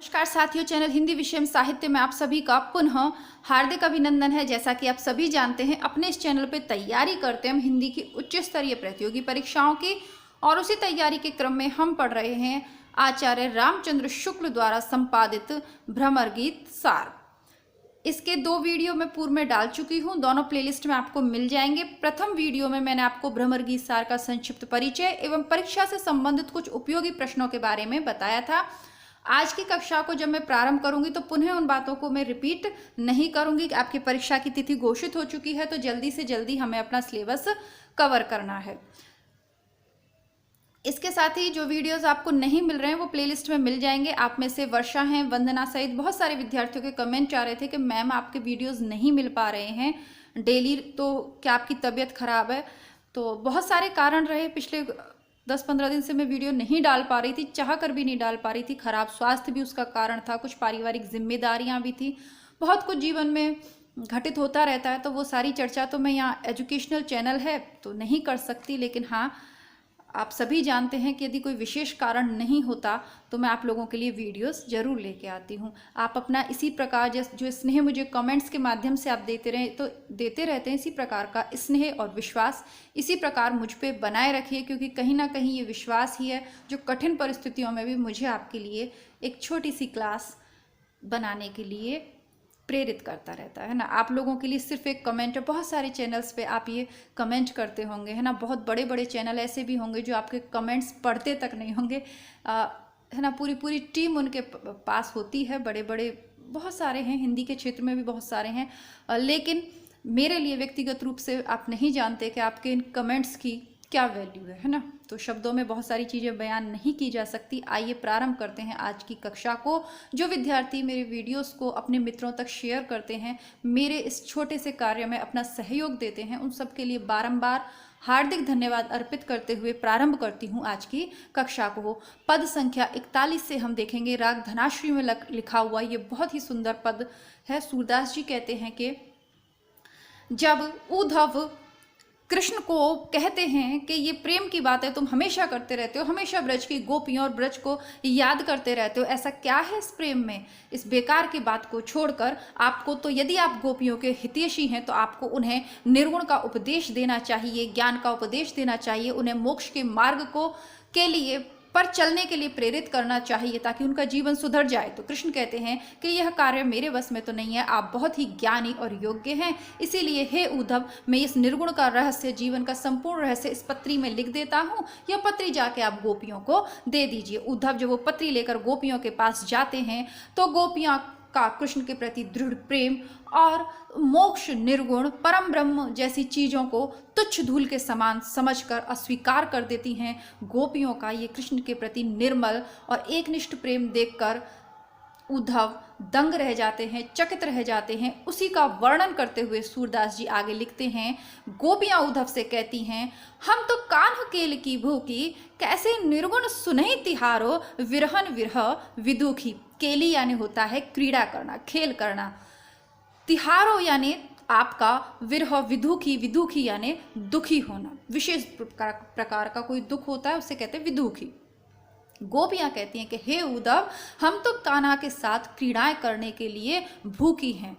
नमस्कार साथियों, चैनल हिंदी विषय साहित्य में आप सभी का पुनः हार्दिक अभिनंदन है। जैसा कि आप सभी जानते हैं, अपने इस चैनल पे तैयारी करते हैं हम हिंदी की उच्च स्तरीय प्रतियोगी परीक्षाओं की, और उसी तैयारी के क्रम में हम पढ़ रहे हैं आचार्य रामचंद्र शुक्ल द्वारा संपादित भ्रमर गीत सार। इसके 2 वीडियो मैं पूर्व में डाल चुकी हूँ, दोनों प्लेलिस्ट में आपको मिल जाएंगे। प्रथम वीडियो में मैंने आपको भ्रमर गीत सार का संक्षिप्त परिचय एवं परीक्षा से संबंधित कुछ उपयोगी प्रश्नों के बारे में बताया था। आज की कक्षा को जब मैं प्रारंभ करूंगी तो पुनः उन बातों को मैं रिपीट नहीं करूंगी कि आपकी परीक्षा की तिथि घोषित हो चुकी है, तो जल्दी से जल्दी हमें अपना सिलेबस कवर करना है। इसके साथ ही जो वीडियोस आपको नहीं मिल रहे हैं वो प्लेलिस्ट में मिल जाएंगे। आप में से वर्षा हैं, वंदना सहित बहुत सारे विद्यार्थियों के कमेंट आ रहे थे कि मैम आपके वीडियोस नहीं मिल पा रहे हैं डेली, तो क्या आपकी तबीयत खराब है? तो बहुत सारे कारण रहे, पिछले 10-15 दिन से मैं वीडियो नहीं डाल पा रही थी, चाह कर भी नहीं डाल पा रही थी। खराब स्वास्थ्य भी उसका कारण था, कुछ पारिवारिक जिम्मेदारियां भी थी, बहुत कुछ जीवन में घटित होता रहता है। तो वो सारी चर्चा तो मैं यहाँ एजुकेशनल चैनल है तो नहीं कर सकती, लेकिन हाँ, आप सभी जानते हैं कि यदि कोई विशेष कारण नहीं होता तो मैं आप लोगों के लिए वीडियोस जरूर लेके आती हूँ। आप अपना इसी प्रकार जो स्नेह मुझे कमेंट्स के माध्यम से आप देते रहते हैं, इसी प्रकार का स्नेह और विश्वास इसी प्रकार मुझ पे बनाए रखिए, क्योंकि कहीं ना कहीं ये विश्वास ही है जो कठिन परिस्थितियों में भी मुझे आपके लिए एक छोटी सी क्लास बनाने के लिए प्रेरित करता रहता है ना। आप लोगों के लिए सिर्फ एक कमेंट है, बहुत सारे चैनल्स पे आप ये कमेंट करते होंगे, है ना। बहुत बड़े बड़े चैनल ऐसे भी होंगे जो आपके कमेंट्स पढ़ते तक नहीं होंगे, है ना। पूरी टीम उनके पास होती है, बड़े बड़े बहुत सारे हैं, हिंदी के क्षेत्र में भी बहुत सारे हैं, लेकिन मेरे लिए व्यक्तिगत रूप से आप नहीं जानते कि आपके इन कमेंट्स की क्या वैल्यू है ना। तो शब्दों में बहुत सारी चीज़ें बयान नहीं की जा सकती। आइए प्रारंभ करते हैं आज की कक्षा को। जो विद्यार्थी मेरे वीडियोस को अपने मित्रों तक शेयर करते हैं, मेरे इस छोटे से कार्य में अपना सहयोग देते हैं, उन सब के लिए बारंबार हार्दिक धन्यवाद अर्पित करते हुए प्रारंभ करती हूँ आज की कक्षा को। पद संख्या 41 से हम देखेंगे। राग धनाश्री में लिखा हुआ ये बहुत ही सुंदर पद है। सूरदास जी कहते हैं कि जब उद्धव कृष्ण को कहते हैं कि ये प्रेम की बात है, तुम हमेशा करते रहते हो, हमेशा ब्रज की गोपियों और ब्रज को याद करते रहते हो, ऐसा क्या है इस प्रेम में? इस बेकार की बात को छोड़कर आपको तो, यदि आप गोपियों के हितैषी हैं तो आपको उन्हें निर्गुण का उपदेश देना चाहिए, ज्ञान का उपदेश देना चाहिए, उन्हें मोक्ष के मार्ग को के लिए पर चलने के लिए प्रेरित करना चाहिए ताकि उनका जीवन सुधर जाए। तो कृष्ण कहते हैं कि यह कार्य मेरे वश में तो नहीं है, आप बहुत ही ज्ञानी और योग्य हैं, इसीलिए हे उद्धव, मैं इस निर्गुण का रहस्य, जीवन का संपूर्ण रहस्य इस पत्री में लिख देता हूँ। यह पत्री जाके आप गोपियों को दे दीजिए। उद्धव जब वो पत्री लेकर गोपियों के पास जाते हैं तो गोपियाँ का कृष्ण के प्रति दृढ़ प्रेम और मोक्ष, निर्गुण, परम ब्रह्म जैसी चीजों को तुच्छ धूल के समान समझकर अस्वीकार कर देती हैं। गोपियों का ये कृष्ण के प्रति निर्मल और एकनिष्ठ प्रेम देखकर उद्धव दंग रह जाते हैं, चकित रह जाते हैं। उसी का वर्णन करते हुए सूरदास जी आगे लिखते हैं। गोपियां उद्धव से कहती हैं, हम तो कान्ह केल की भूखी, कैसे निर्गुण सुनहि तिहारो, विरहन विरह विदुखी। केली यानी होता है क्रीड़ा करना, खेल करना। तिहारो यानी आपका, विरह विदुखी, विदुखी यानी दुखी होना, विशेष प्रकार का कोई दुख होता है उसे कहते हैं विदुखी। गोपियां कहती हैं कि हे उद्धव, हम तो कान्हा के साथ क्रीड़ाएं करने के लिए भूखी हैं,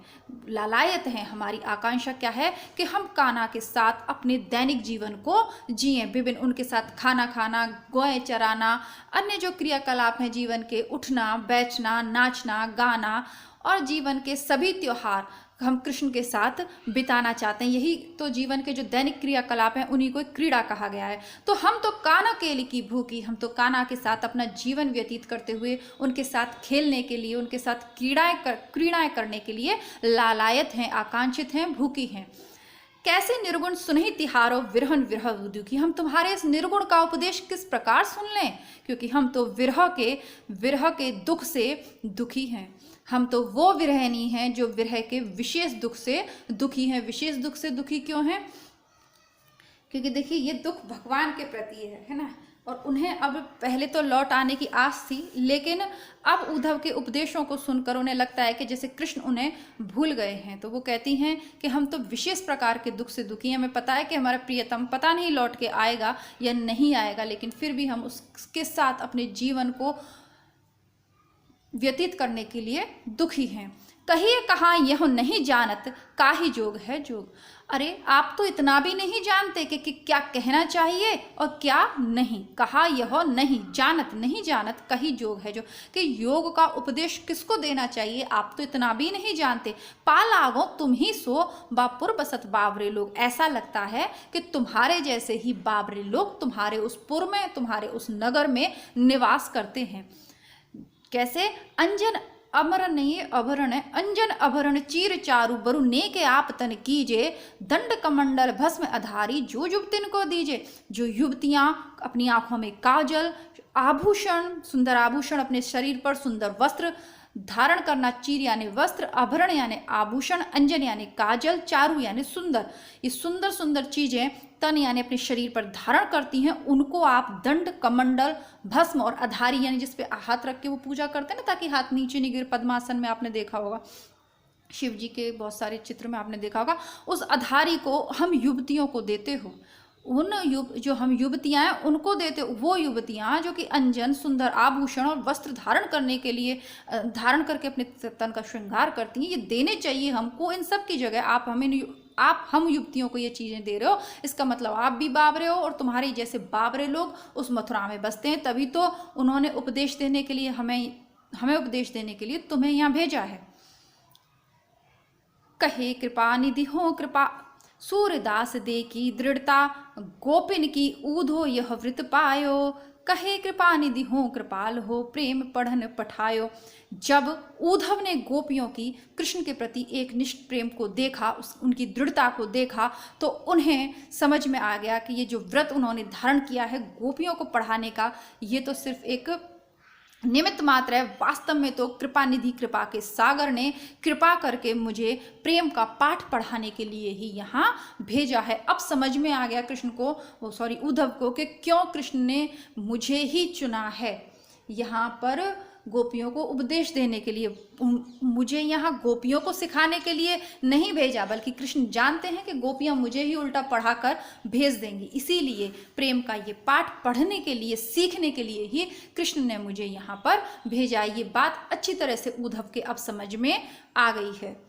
लालायत हैं। हमारी आकांक्षा क्या है कि हम कान्हा के साथ अपने दैनिक जीवन को जिएं, विभिन्न उनके साथ खाना खाना, गौएं चराना, अन्य जो क्रियाकलाप हैं जीवन के, उठना बैठना, नाचना गाना, और जीवन के सभी त्योहार हम कृष्ण के साथ बिताना चाहते हैं। यही तो जीवन के जो दैनिक क्रियाकलाप हैं, उन्हीं को क्रीड़ा कहा गया है। तो हम तो कान्हा केली की भूखी, हम तो कान्हा के साथ अपना जीवन व्यतीत करते हुए, उनके साथ खेलने के लिए, उनके साथ क्रीड़ाएं करने के लिए लालायत हैं, आकांक्षित हैं, भूखी हैं। कैसे निर्गुण सुनहि तिहारो, विरहन विरह विदुखी। हम तुम्हारे इस निर्गुण का उपदेश किस प्रकार सुन लें, क्योंकि हम तो विरह के दुख से दुखी हैं। हम तो वो विरहनी हैं जो विरह के विशेष दुख से दुखी हैं। विशेष दुख से दुखी क्यों हैं? क्योंकि देखिए, ये दुख भगवान के प्रति है ना, और उन्हें अब पहले तो लौट आने की आस थी, लेकिन अब उद्धव के उपदेशों को सुनकर उन्हें लगता है कि जैसे कृष्ण उन्हें भूल गए हैं। तो वो कहती हैं कि हम तो विशेष प्रकार के दुख से दुखी हैं। हमें पता है कि हमारा प्रियतम पता नहीं लौट के आएगा या नहीं आएगा, लेकिन फिर भी हम उसके साथ अपने जीवन को व्यतीत करने के लिए दुखी हैं। कहिए कहाँ यह नहीं जानत, काहि जोग है जोग। अरे आप तो इतना भी नहीं जानते कि क्या कहना चाहिए और क्या नहीं। कहा यह नहीं जानत, नहीं जानत कही जोग है जो, कि योग का उपदेश किसको देना चाहिए आप तो इतना भी नहीं जानते। पा लागो तुम ही सो बापुर बसत बावरे लोग। ऐसा लगता है कि तुम्हारे जैसे ही बावरे लोग तुम्हारे उस पुर में, तुम्हारे उस नगर में निवास करते हैं। कैसे? अंजन अमरण, ये अभरण है। अंजन अभरण चीर चारु बरु नेके आप तन कीजे, दंड कमंडल भस्म आधारी जो युवतिन को दीजे। जो युवतियां अपनी आंखों में काजल, आभूषण, सुंदर आभूषण, अपने शरीर पर सुंदर वस्त्र धारण करना, चीर यानी वस्त्र, आभरण यानी आभूषण, अंजन यानी काजल, चारु यानी सुंदर, ये सुंदर सुंदर चीजें तन यानी अपने शरीर पर धारण करती हैं, उनको आप दंड, कमंडल, भस्म और आधारी यानी जिस पे हाथ रख के वो पूजा करते हैं ना, ताकि हाथ नीचे नहीं गिर, पद्मासन में आपने देखा होगा, शिव जी के बहुत सारे चित्र में आपने देखा होगा, उस आधारी को हम युवतियों को देते हो। जो हम युवतियां हैं उनको देते, वो युवतियां जो कि अंजन, सुंदर आभूषण और वस्त्र धारण करने के लिए, धारण करके अपने तन का श्रृंगार करती हैं, ये देने चाहिए हमको। इन सब की जगह आप हम युवतियों को ये चीज़ें दे रहे हो, इसका मतलब आप भी बावरे हो और तुम्हारे जैसे बावरे लोग उस मथुरा में बसते हैं। तभी तो उन्होंने उपदेश देने के लिए हमें उपदेश देने के लिए तुम्हें यहाँ भेजा है। कहे कृपा निधि हो कृपा सूर्यदास दे की दृढ़ता, गोपिन की ऊधो यह वृत पायो। कहे कृपा निधि हो कृपाल हो, प्रेम पढ़न पठायो। जब उद्धव ने गोपियों की कृष्ण के प्रति एक निष्ठ प्रेम को देखा, उनकी दृढ़ता को देखा, तो उन्हें समझ में आ गया कि ये जो व्रत उन्होंने धारण किया है गोपियों को पढ़ाने का, ये तो सिर्फ एक निमित्त मात्र है। वास्तव में तो कृपा निधि, कृपा के सागर ने कृपा करके मुझे प्रेम का पाठ पढ़ाने के लिए ही यहाँ भेजा है। अब समझ में आ गया कृष्ण को, उद्धव को, कि क्यों कृष्ण ने मुझे ही चुना है यहाँ पर गोपियों को उपदेश देने के लिए। मुझे यहाँ गोपियों को सिखाने के लिए नहीं भेजा, बल्कि कृष्ण जानते हैं कि गोपियाँ मुझे ही उल्टा पढ़ाकर भेज देंगी। इसीलिए प्रेम का ये पाठ पढ़ने के लिए, सीखने के लिए ही कृष्ण ने मुझे यहाँ पर भेजा। ये बात अच्छी तरह से उद्धव के अब समझ में आ गई है।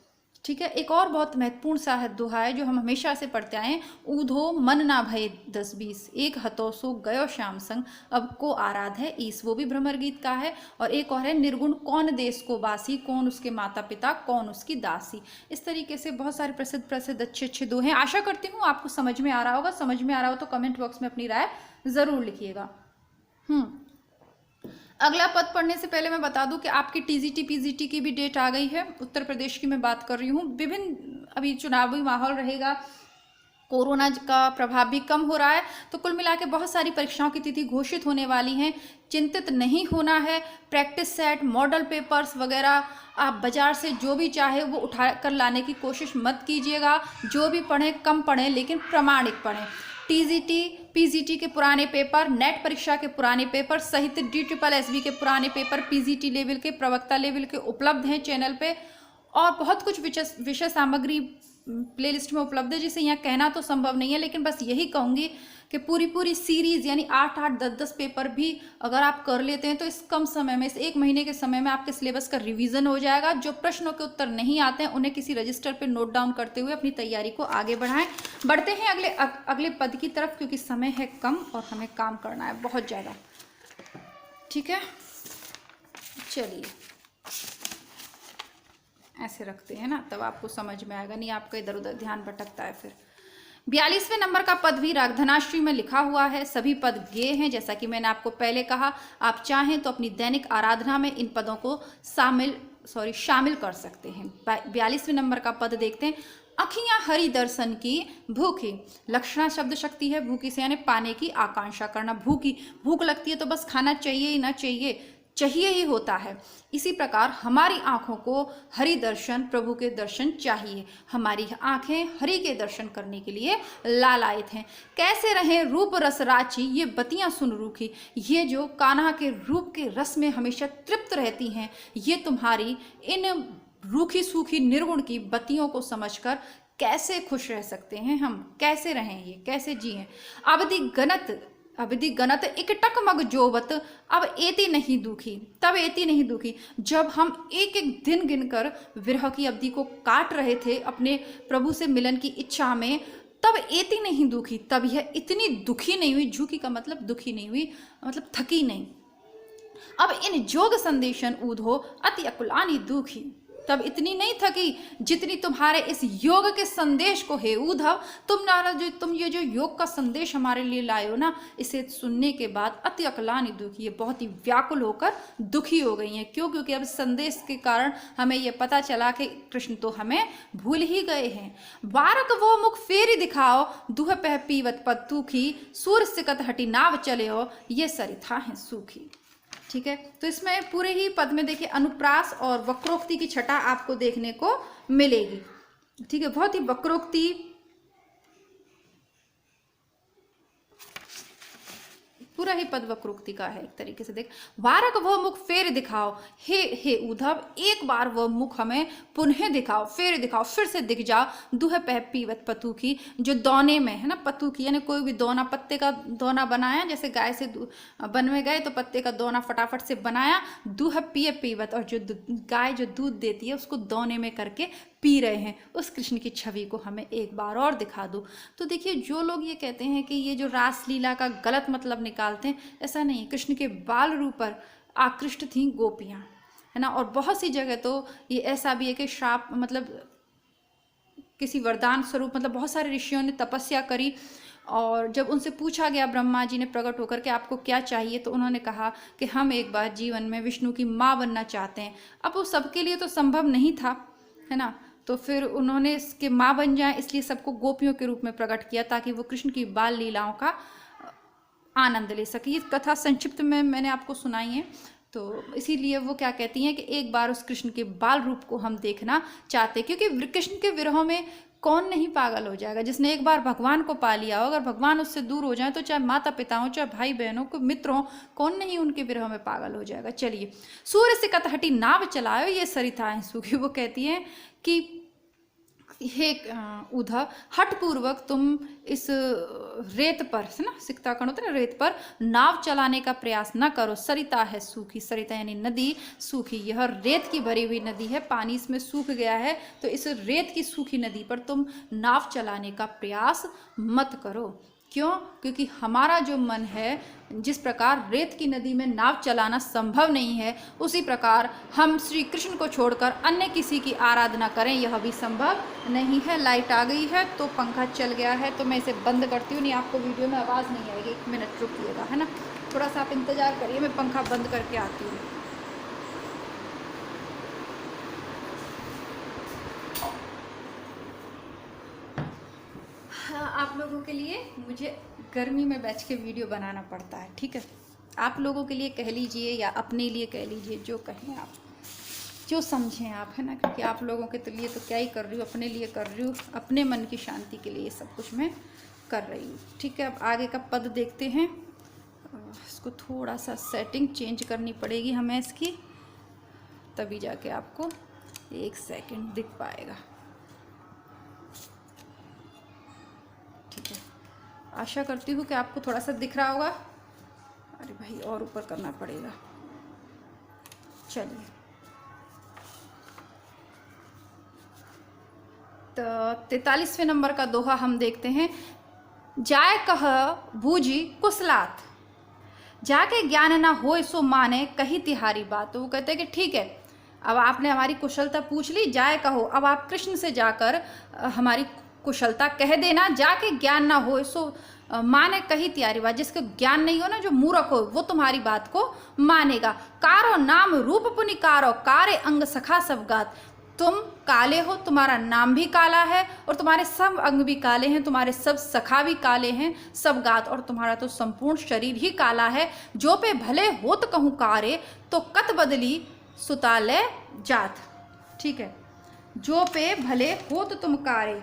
ठीक है, एक और बहुत महत्वपूर्ण सा है दोहा है जो हम हमेशा से पढ़ते आए हैं। ऊधो मन ना भय 10-20, एक हतो सो गयो श्याम संग, अब को आराध है ईस, वो भी भ्रमर गीत का है। और एक और है, निर्गुण कौन देश को बासी, कौन उसके माता पिता, कौन उसकी दासी। इस तरीके से बहुत सारे प्रसिद्ध अच्छे दोहे हैं। आशा करती हूँ आपको समझ में आ रहा होगा। समझ में आ रहा हो तो कमेंट बॉक्स में अपनी राय ज़रूर लिखिएगा। अगला पद पढ़ने से पहले मैं बता दूं कि आपकी टीजीटी पीजीटी की भी डेट आ गई है। उत्तर प्रदेश की मैं बात कर रही हूँ। विभिन्न अभी चुनावी माहौल रहेगा, कोरोना का प्रभाव भी कम हो रहा है, तो कुल मिला के बहुत सारी परीक्षाओं की तिथि घोषित होने वाली हैं। चिंतित नहीं होना है। प्रैक्टिस सेट, मॉडल पेपर्स वगैरह आप बाजार से जो भी चाहे वो उठा कर लाने की कोशिश मत कीजिएगा। जो भी पढ़ें कम पढ़ें, लेकिन प्रामाणिक पढ़ें। टीजीटी पीजीटी के पुराने पेपर, नेट परीक्षा के पुराने पेपर सहित DSSB के पुराने पेपर, पीजीटी लेवल के, प्रवक्ता लेवल के उपलब्ध हैं चैनल पे। और बहुत कुछ विषय सामग्री प्लेलिस्ट में उपलब्ध है, जिसे यहाँ कहना तो संभव नहीं है, लेकिन बस यही कहूँगी कि पूरी सीरीज़ यानी 8-8, 10-10 पेपर भी अगर आप कर लेते हैं तो इस कम समय में, इस 1 महीने के समय में आपके सिलेबस का रिवीजन हो जाएगा। जो प्रश्नों के उत्तर नहीं आते हैं उन्हें किसी रजिस्टर पे नोट डाउन करते हुए अपनी तैयारी को आगे बढ़ाएं। बढ़ते हैं अगले पद की तरफ, क्योंकि समय है कम और हमें काम करना है बहुत ज़्यादा। ठीक है, चलिए ऐसे रखते हैं ना, तब आपको समझ में आएगा, नहीं आपका इधर उधर ध्यान भटकता है फिर। 42वें नंबर का पद भी रागधनाश्री में लिखा हुआ है। सभी पद गेय हैं, जैसा कि मैंने आपको पहले कहा। आप चाहें तो अपनी दैनिक आराधना में इन पदों को शामिल कर सकते हैं। 42वें नंबर का पद देखते हैं। अखियां हरि दर्शन की भूखी। लक्षणा शब्द शक्ति है, भूखी से यानी पाने की आकांक्षा करना। भूख लगती है तो बस खाना चाहिए ही ना चाहिए ही होता है। इसी प्रकार हमारी आंखों को हरि दर्शन, प्रभु के दर्शन चाहिए। हमारी आंखें हरि के दर्शन करने के लिए लालायित हैं। कैसे रहें रूप रस राची, ये बतियां सुन रूखी। ये जो कान्हा के रूप के रस में हमेशा तृप्त रहती हैं, ये तुम्हारी इन रूखी सूखी निर्गुण की बतियों को समझकर कैसे खुश रह सकते हैं हम, कैसे रहें, ये कैसे जिएं। अवधि गणत अवधि गणत इकटक मग जोवत, अब एति नहीं दुखी, तब एति नहीं दुखी। जब हम एक एक दिन गिनकर विरह की अवधि को काट रहे थे अपने प्रभु से मिलन की इच्छा में, तब एति नहीं दुखी, तब यह इतनी दुखी नहीं हुई। झुकी का मतलब दुखी नहीं हुई, मतलब थकी नहीं। अब इन जोग संदेशन ऊधो अति अकुलानी दुखी, तब इतनी नहीं थकी जितनी तुम्हारे इस योग के संदेश को हे उद्धव, तुम ये जो योग का संदेश हमारे लिए लाए हो ना, इसे सुनने के बाद अति अकलानी दुखी, ये बहुत ही व्याकुल होकर दुखी हो गई हैं। क्यों? क्योंकि अब संदेश के कारण हमें ये पता चला कि कृष्ण तो हमें भूल ही गए हैं। बारक वो मुख फेरी दिखाओ, दुह पह पीवत पत्तूखी, सूर सिकत हटी नाव चले हो, ये सरिता है सूखी। ठीक है, तो इसमें पूरे ही पद में देखिए अनुप्रास और वक्रोक्ति की छटा आपको देखने को मिलेगी। ठीक है, बहुत ही वक्रोक्ति, पूरा ही पद वक्रोक्ति का है एक तरीके से। देख, वारक वह मुख फेर दिखाओ, हे उद्धव एक बार वह मुख हमें पुनः दिखाओ, फेर दिखाओ, फिर से दिख जाओ। दुह पह पीवत पतू की, जो दौने में है ना, पतू की यानी कोई भी दौना, पत्ते का दौना बनाया, जैसे गाय से वन में गए तो पत्ते का दौना फटाफट से बनाया, दुह पिय पीवत, और जो गाय जो दूध देती है उसको दौने में करके पी रहे हैं, उस कृष्ण की छवि को हमें एक बार और दिखा दो। तो देखिए, जो लोग ये कहते हैं कि ये जो रासलीला का गलत मतलब निकालते हैं, ऐसा नहीं है। कृष्ण के बाल रूप पर आकृष्ट थी गोपियाँ, है ना। और बहुत सी जगह तो ये ऐसा भी है कि श्राप, मतलब किसी वरदान स्वरूप, मतलब बहुत सारे ऋषियों ने तपस्या करी और जब उनसे पूछा गया ब्रह्मा जी ने प्रकट होकर के आपको क्या चाहिए, तो उन्होंने कहा कि हम एक बार जीवन में विष्णु की माँ बनना चाहते हैं। अब वो सबके लिए तो संभव नहीं था, है ना, तो फिर उन्होंने इसके माँ बन जाए, इसलिए सबको गोपियों के रूप में प्रकट किया ताकि वो कृष्ण की बाल लीलाओं का आनंद ले सके। ये कथा संक्षिप्त में मैंने आपको सुनाई है, तो इसीलिए वो क्या कहती हैं कि एक बार उस कृष्ण के बाल रूप को हम देखना चाहते, क्योंकि कृष्ण के विरह में कौन नहीं पागल हो जाएगा। जिसने एक बार भगवान को पा लिया हो, अगर भगवान उससे दूर हो जाए तो चाहे माता पिता हो, चाहे भाई बहनों को, मित्रों, कौन नहीं उनके विरह में पागल हो जाएगा। चलिए, सूर्य से कतहटी नाव चलाओ, ये सरिताएं सूखी। वो कहती हैं कि हे उद्धव, हठपूर्वक तुम इस रेत पर, है ना, सिकता कण होता है ना, रेत पर नाव चलाने का प्रयास न करो। सरिता है सूखी, सरिता यानी नदी सूखी। यह रेत की भरी हुई नदी है, पानी इसमें सूख गया है, तो इस रेत की सूखी नदी पर तुम नाव चलाने का प्रयास मत करो। क्यों? क्योंकि हमारा जो मन है, जिस प्रकार रेत की नदी में नाव चलाना संभव नहीं है, उसी प्रकार हम श्री कृष्ण को छोड़कर अन्य किसी की आराधना करें, यह भी संभव नहीं है। लाइट आ गई है तो पंखा चल गया है, तो मैं इसे बंद करती हूँ, नहीं आपको वीडियो में आवाज़ नहीं आएगी। 1 मिनट रुकिएगा, है ना, थोड़ा सा आप इंतज़ार करिए, मैं पंखा बंद करके आती हूँ। आप लोगों के लिए मुझे गर्मी में बैठ के वीडियो बनाना पड़ता है, ठीक है। आप लोगों के लिए कह लीजिए या अपने लिए कह लीजिए, जो कहें आप, जो समझें आप, है ना, क्योंकि आप लोगों के लिए तो क्या ही कर रही हूँ, अपने लिए कर रही हूँ, अपने मन की शांति के लिए सब कुछ मैं कर रही हूँ, ठीक है। अब आगे का पद देखते हैं। इसको थोड़ा सा सेटिंग चेंज करनी पड़ेगी हमें इसकी, तभी जाके आपको 1 सेकंड दिख पाएगा, ठीक है। आशा करती हूँ कि आपको थोड़ा सा दिख रहा होगा। अरे भाई, और ऊपर करना पड़ेगा। चलिए, तो 43वें नंबर का दोहा हम देखते हैं। जाय कह बूझी कुशलात, जाके ज्ञान ना हो सो माने कही तिहारी बात। तो वो कहते हैं कि ठीक है, अब आपने हमारी कुशलता पूछ ली, जाय कहो, अब आप कृष्ण से जाकर हमारी कुशलता कह देना। जाके ज्ञान ना हो सो माने कही तिहारी बात, जिसको ज्ञान नहीं हो ना, जो मूर्ख हो, वो तुम्हारी बात को मानेगा। कारो नाम रूप पुनि कारो, कारे अंग सखा सब गात। तुम काले हो, तुम्हारा नाम भी काला है और तुम्हारे सब अंग भी काले हैं, तुम्हारे सब सखा भी काले हैं, सब गात, और तुम्हारा तो संपूर्ण शरीर ही काला है। जो पे भले होत कहूँ कारे, तो कत बदली सुताले जात। ठीक है, जो पे भले होत तुम कारे,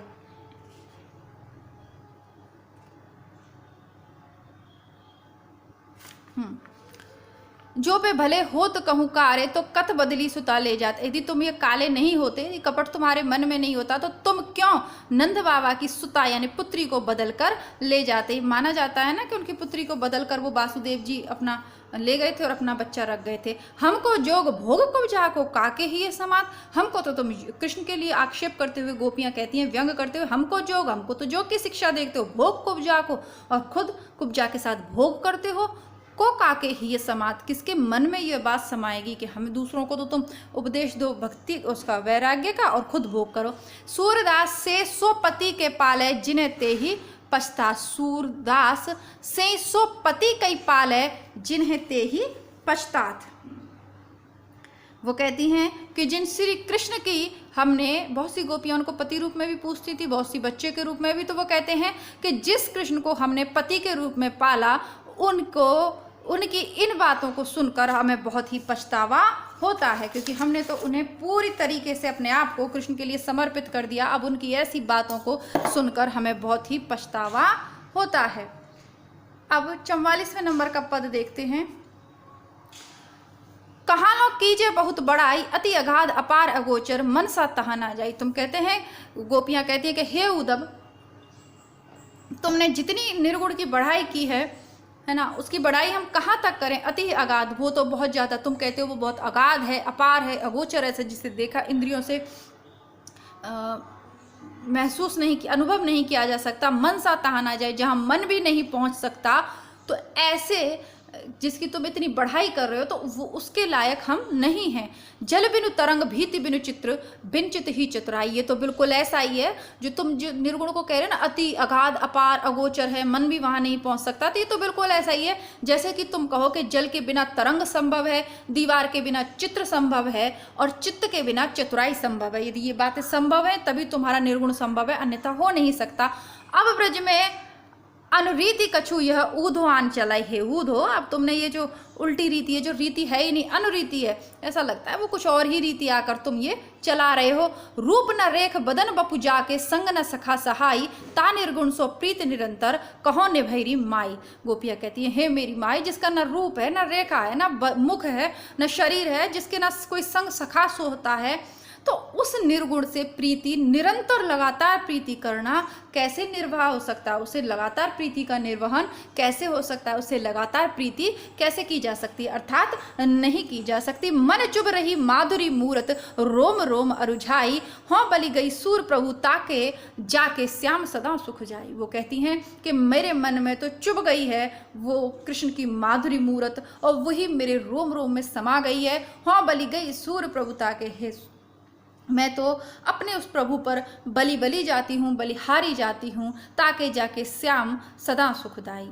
जो पे भले हो तो कहूँ कारे, तो कत बदली सुता ले जाते। यदि तुम ये काले नहीं होते, यदि कपट तुम्हारे मन में नहीं होता, तो तुम क्यों नंद बाबा की सुता यानी पुत्री को बदल कर ले जाते। माना जाता है ना कि उनकी पुत्री को बदल कर वो वासुदेव जी अपना ले गए थे और अपना बच्चा रख गए थे। हमको जोग भोग कुब्जा को काके ही ये समात। हमको तो तुम कृष्ण के लिए आक्षेप करते हुए गोपियां कहती हैं, व्यंग करते हुए, हमको तो जोग की शिक्षा देखते हो, भोग कुब्जा को, और खुद कुब्जा के साथ भोग करते हो। को काके ही ये समात, किसके मन में ये बात समाएगी कि हमें दूसरों को तो तुम उपदेश दो भक्ति उसका, वैराग्य का, और खुद भोग करो। सूरदास से सो पति के पाले जिन्हें ते ही पछता। सूरदास से सो पति कई पाले जिन्हें ते ही पछतात। वो कहती हैं कि जिन श्री कृष्ण की हमने, बहुत सी गोपियां उनको पति रूप में भी पूछती थी, बहुत सी बच्चे के रूप में भी, तो वो कहते हैं कि जिस कृष्ण को हमने पति के रूप में पाला, उनकी इन बातों को सुनकर हमें बहुत ही पछतावा होता है, क्योंकि हमने तो उन्हें पूरी तरीके से अपने आप को कृष्ण के लिए समर्पित कर दिया। अब उनकी ऐसी बातों को सुनकर हमें बहुत ही पछतावा होता है। अब 44वें नंबर का पद देखते हैं। कहाँ लो कीजे बहुत बड़ाई, अति अगाध अपार अगोचर, मन सा तहा ना जाई। तुम कहते हैं, गोपियां कहती हैं कि हे उद्धव, तुमने जितनी निर्गुण की बढ़ाई की है ना, उसकी बढ़ाई हम कहाँ तक करें। अति अगाध, वो तो बहुत ज़्यादा, तुम कहते हो वो बहुत अगाध है, अपार है, अगोचर ऐसे जिसे देखा इंद्रियों से महसूस नहीं किया, अनुभव नहीं किया जा सकता। मन सा तहा ना जाए, जहाँ मन भी नहीं पहुँच सकता, तो ऐसे जिसकी तुम इतनी बढ़ाई कर रहे हो, तो वो उसके लायक हम नहीं हैं। जल बिनु तरंग भीति बिनु चित्र, बिन चित ही चतुराई। ये तो बिल्कुल ऐसा ही है जो तुम जो निर्गुण को कह रहे हो ना, अति अगाध अपार अगोचर है, मन भी वहां नहीं पहुंच सकता, तो ये तो बिल्कुल ऐसा ही है जैसे कि तुम कहो कि जल के बिना तरंग संभव है, दीवार के बिना चित्र संभव है, और चित्त के बिना चतुराई संभव है। यदि ये बातें संभव है तभी तुम्हारा निर्गुण संभव है, अन्यथा हो नहीं सकता। अब ब्रज में अनुरीति कछु यह ऊधो आन चलाई है। ऊधो, अब तुमने ये जो उल्टी रीति है, जो रीति है ही नहीं, अनुरीति है, ऐसा लगता है वो कुछ और ही रीति आकर तुम ये चला रहे हो। रूप न रेख बदन बपु जाके, संग न सखा सहाई, ता निर्गुण सो प्रीत निरंतर, कहो निभैरी माई। गोपियाँ कहती है, हे मेरी माई, जिसका न रूप है, न रेखा है, न मुख है, न शरीर है, जिसके न कोई संग सखा सो होता है, तो उस निर्गुण से प्रीति, निरंतर लगातार प्रीति करना कैसे निर्वाह हो सकता है। उसे लगातार प्रीति का निर्वहन कैसे हो सकता है, उसे लगातार प्रीति कैसे की जा सकती है, अर्थात नहीं की जा सकती। मन चुभ रही माधुरी मूरत, रोम रोम अरुझाई, हों बलि गई सूर प्रभु ताके, जाके श्याम सदा सुख जाई। वो कहती हैं कि मेरे मन में तो चुभ गई है वो कृष्ण की माधुरी मूरत, और वही मेरे रोम रोम में समा गई है। हों बलि गई सूर प्रभु ताके, हे मैं तो अपने उस प्रभु पर बलि बलि जाती हूँ, बलिहारी जाती हूँ, ताके जाके श्याम सदा सुखदाई।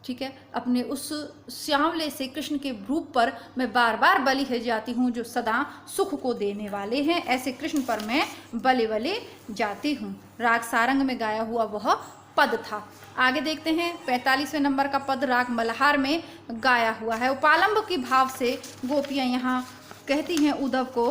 ठीक है, अपने उस श्यामले से कृष्ण के रूप पर मैं बार बार बलि हो जाती हूँ, जो सदा सुख को देने वाले हैं। ऐसे कृष्ण पर मैं बलि बलि जाती हूँ। राग सारंग में गाया हुआ वह पद था। आगे देखते हैं 45वें नंबर का पद राग मल्हार में गाया हुआ है। उपालंब की भाव से गोपियाँ यहाँ कहती हैं उद्धव को,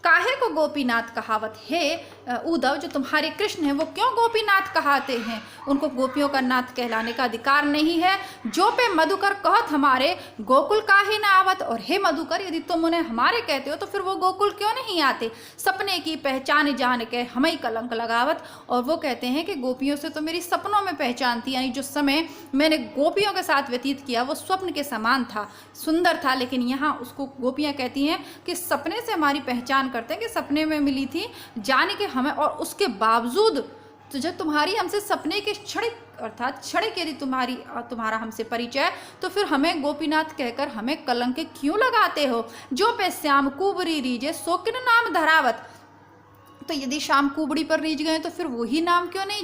काहे को गोपीनाथ कहावत। हे उद्धव, जो तुम्हारे कृष्ण हैं वो क्यों गोपीनाथ कहाते हैं। उनको गोपियों का नाथ कहलाने का अधिकार नहीं है। जो पे मधुकर कहत हमारे, गोकुल काहे ना आवत। और हे मधुकर, यदि तुम उन्हें हमारे कहते हो तो फिर वो गोकुल क्यों नहीं आते। सपने की पहचान जान के हमें कलंक लगावत। और वो कहते हैं कि गोपियों से तो मेरी सपनों में पहचान थी, यानी जो समय मैंने गोपियों के साथ व्यतीत किया वो स्वप्न के समान था, सुंदर था। लेकिन यहाँ उसको गोपियाँ कहती हैं कि सपने से हमारी पहचान करते हैं कि सपने में मिली थी, जाने के हमें, और उसके बावजूद तो जब तुम्हारी हमसे सपने के क्षणिक अर्थात क्षणिक यदि तुम्हारा हमसे परिचय, तो फिर हमें गोपीनाथ कहकर हमें कलंक क्यों लगाते हो। जो पे श्याम कुबरी रीजे, सो किन नाम धरावत। तो यदि श्याम कुबड़ी पर रीझ गए तो फिर वही नाम क्यों नहीं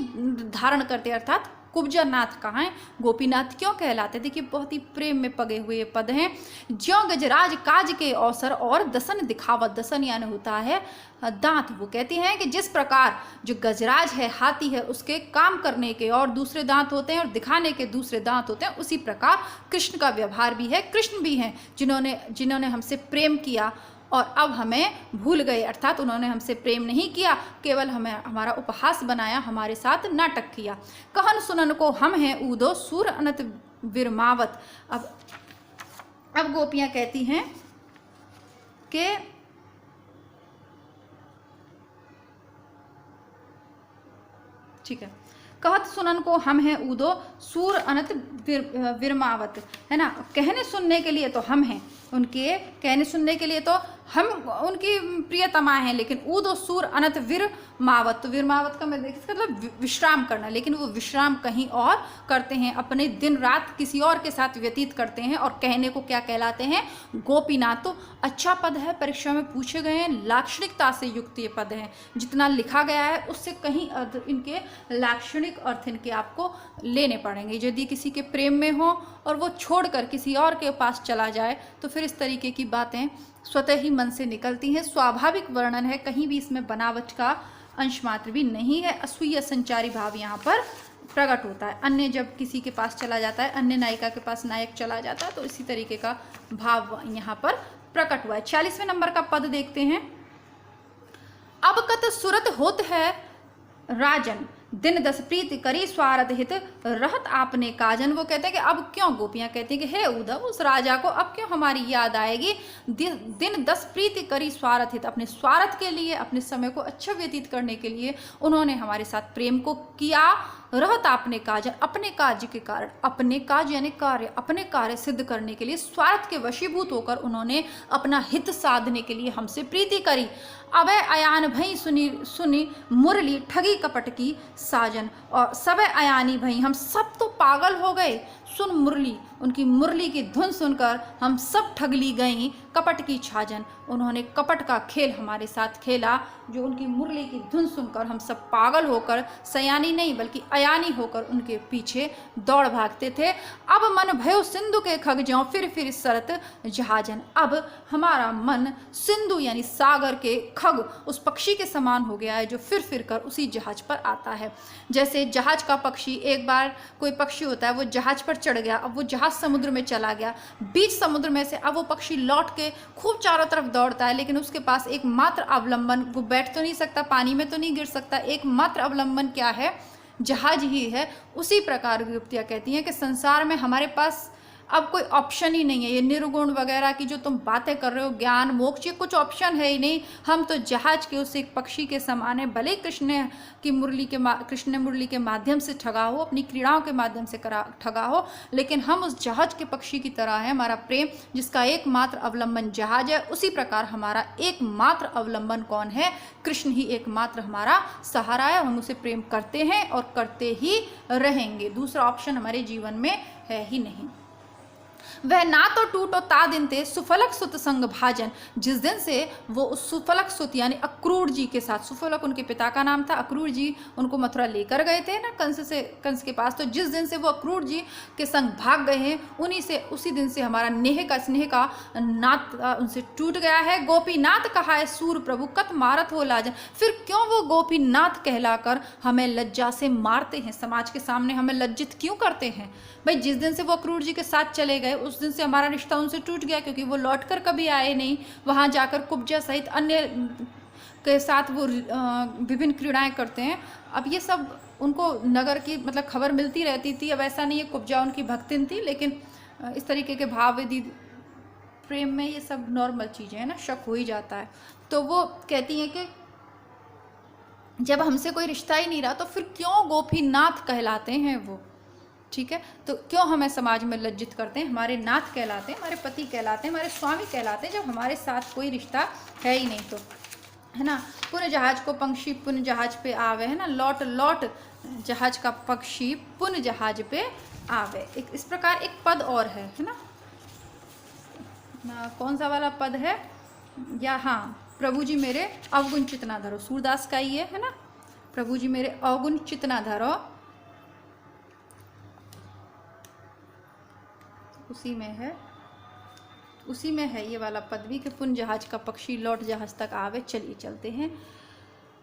धारण करते, अर्थात कुब्जा नाथ कहाँ हैं, गोपीनाथ क्यों कहलाते। देखिए बहुत ही प्रेम में पगे हुए पद हैं। ज्यों गजराज काज के अवसर, और दसन दिखावत। दसन यानी होता है दांत। वो कहती हैं कि जिस प्रकार जो गजराज है, हाथी है, उसके काम करने के और दूसरे दांत होते हैं और दिखाने के दूसरे दांत होते हैं, उसी प्रकार कृष्ण का व्यवहार भी है। कृष्ण भी हैं जिन्होंने हमसे प्रेम किया और अब हमें भूल गए, अर्थात उन्होंने हमसे प्रेम नहीं किया, केवल हमें हमारा उपहास बनाया, हमारे साथ नाटक किया। कहन सुनन को हम हैं ऊदो, सूर अनंत विरमावत। अब अब गोपियां कहती हैं कि ठीक है, कहत सुनन को हम हैं ऊदो सूर अनत विरमावत, है ना। कहने सुनने के लिए तो हम हैं, उनके कहने सुनने के लिए तो हम उनकी प्रियतमा हैं, लेकिन ऊदो सूर अनत विरमावत, तो विरमावत का मतलब विश्राम करना, लेकिन वो विश्राम कहीं और करते हैं, अपने दिन रात किसी और के साथ व्यतीत करते हैं। और कहने को क्या कहलाते हैं? गोपीनाथ। तो अच्छा पद है, परीक्षा में पूछे गए हैं, लाक्षणिकता से युक्त ये पद है, जितना लिखा गया है उससे कहीं इनके लाक्षणिक अर्थ इनके आपको लेने पड़ेंगे। यदि किसी के प्रेम में हो और वो छोड़कर किसी और के पास चला जाए तो फिर इस तरीके की बातें स्वतः ही मन से निकलती हैं। स्वाभाविक वर्णन है, कहीं भी इसमें बनावट का अंश मात्र भी नहीं है। असूया संचारी भाव यहाँ पर प्रकट होता है। अन्य जब किसी के पास चला जाता है, अन्य नायिका के पास नायक चला जाता है, तो इसी तरीके का भाव यहाँ पर प्रकट हुआ है। 46वें नंबर का पद देखते हैं। अब कत सुरत होत है राजन, दिन दस प्रीति करी स्वार्थ हित रहत आपने काजन। वो कहते हैं कि अब क्यों, गोपियां कहती हैं कि हे उद्धव, उस राजा को अब क्यों हमारी याद आएगी। दिन दस प्रीति करी स्वार्थ हित, अपने स्वार्थ के लिए, अपने समय को अच्छा व्यतीत करने के लिए उन्होंने हमारे साथ प्रेम को किया। रहत आपने काजन, अपने कार्य के कारण, अपने कार्य यानी कार्य, अपने कार्य सिद्ध करने के लिए स्वार्थ के वशीभूत होकर उन्होंने अपना हित साधने के लिए हमसे प्रीति करी। अवय अयान भई सुनी सुनी मुरली ठगी कपट की साजन, और सबे अयानी भई, हम सब तो पागल हो गए सुन मुरली, उनकी मुरली की धुन सुनकर हम सब ठगली गई कपट की छाजन। उन्होंने कपट का खेल हमारे साथ खेला, जो उनकी मुरली की धुन सुनकर हम सब पागल होकर, सयानी नहीं बल्कि अयानी होकर उनके पीछे दौड़ भागते थे। अब मन भयो सिंधु के खग ज्यों फिर सरत जहाजन, अब हमारा मन सिंधु यानी सागर के खग, उस पक्षी के समान हो गया है जो फिर कर उसी जहाज पर आता है। जैसे जहाज का पक्षी, एक बार कोई पक्षी होता है वो जहाज पर चढ़ गया, अब वो जहाज समुद्र में चला गया, बीच समुद्र में से अब वो पक्षी लौट के खूब चारों तरफ दौड़ता है, लेकिन उसके पास एकमात्र अवलंबन, वो बैठ तो नहीं सकता, पानी में तो नहीं गिर सकता, एकमात्र अवलंबन क्या है? जहाज ही है। उसी प्रकार युक्तियाँ कहती हैं कि संसार में हमारे पास अब कोई ऑप्शन ही नहीं है। ये निर्गुण वगैरह की जो तुम बातें कर रहे हो, ज्ञान मोक्ष, ये कुछ ऑप्शन है ही नहीं। हम तो जहाज के उस एक पक्षी के समान है। भले कृष्ण ने मुरली के माध्यम से ठगा हो, अपनी क्रीड़ाओं के माध्यम से ठगा हो, लेकिन हम उस जहाज के पक्षी की तरह है। हमारा प्रेम जिसका एकमात्र अवलंबन जहाज है, उसी प्रकार हमारा एकमात्र अवलंबन कौन है? कृष्ण ही एकमात्र हमारा सहारा है। हम उसे प्रेम करते हैं और करते ही रहेंगे। दूसरा ऑप्शन हमारे जीवन में है ही नहीं। वह ना तो टूटो ता दिन ते सुफलक सुत संग भाजन, जिस दिन से वो उस सुफलक सुत यानी अक्रूर जी के साथ, सुफलक उनके पिता का नाम था, अक्रूर जी उनको मथुरा लेकर गए थे ना कंस के पास, तो जिस दिन से वो अक्रूर जी के संग भाग गए हैं, उसी दिन से हमारा स्नेह का नात उनसे टूट गया है। गोपीनाथ कहा है सूर प्रभु कत मारत हो लाजन, फिर क्यों वो गोपीनाथ कहलाकर हमें लज्जा से मारते हैं, समाज के सामने हमें लज्जित क्यों करते हैं? भाई जिस दिन से वो अक्रूर जी के साथ चले गए उस दिन से हमारा रिश्ता उनसे टूट गया, क्योंकि वो लौटकर कभी आए नहीं। वहाँ जाकर कुब्जा सहित अन्य के साथ वो विभिन्न क्रीड़ाएं करते हैं। अब ये सब उनको नगर की मतलब खबर मिलती रहती थी। अब ऐसा नहीं है, कुब्जा उनकी भक्तिन थी, लेकिन इस तरीके के भाव विधि प्रेम में ये सब नॉर्मल चीज़ें हैं ना, शक हो ही जाता है। तो वो कहती हैं कि जब हमसे कोई रिश्ता ही नहीं रहा तो फिर क्यों गोपीनाथ कहलाते हैं वो, ठीक है? तो क्यों हमें समाज में लज्जित करते हैं? हमारे नाथ कहलाते हैं, हमारे पति कहलाते हैं, हमारे स्वामी कहलाते हैं, जब हमारे साथ कोई रिश्ता है ही नहीं तो, है ना। पुन जहाज को पंक्षी पुन जहाज पे आवे, है ना, लौट लौट जहाज का पक्षी पुन जहाज पे आवे। इस प्रकार एक पद और है ना, कौन सा वाला पद है? या हाँ, प्रभु जी मेरे अवगुण चितना धरो, सूरदास का ही है ना, प्रभु जी मेरे अवगुण चितना धरो, उसी में है ये वाला पद भी कि पुन जहाज का पक्षी लौट जहाज तक आवे। चलिए चलते हैं,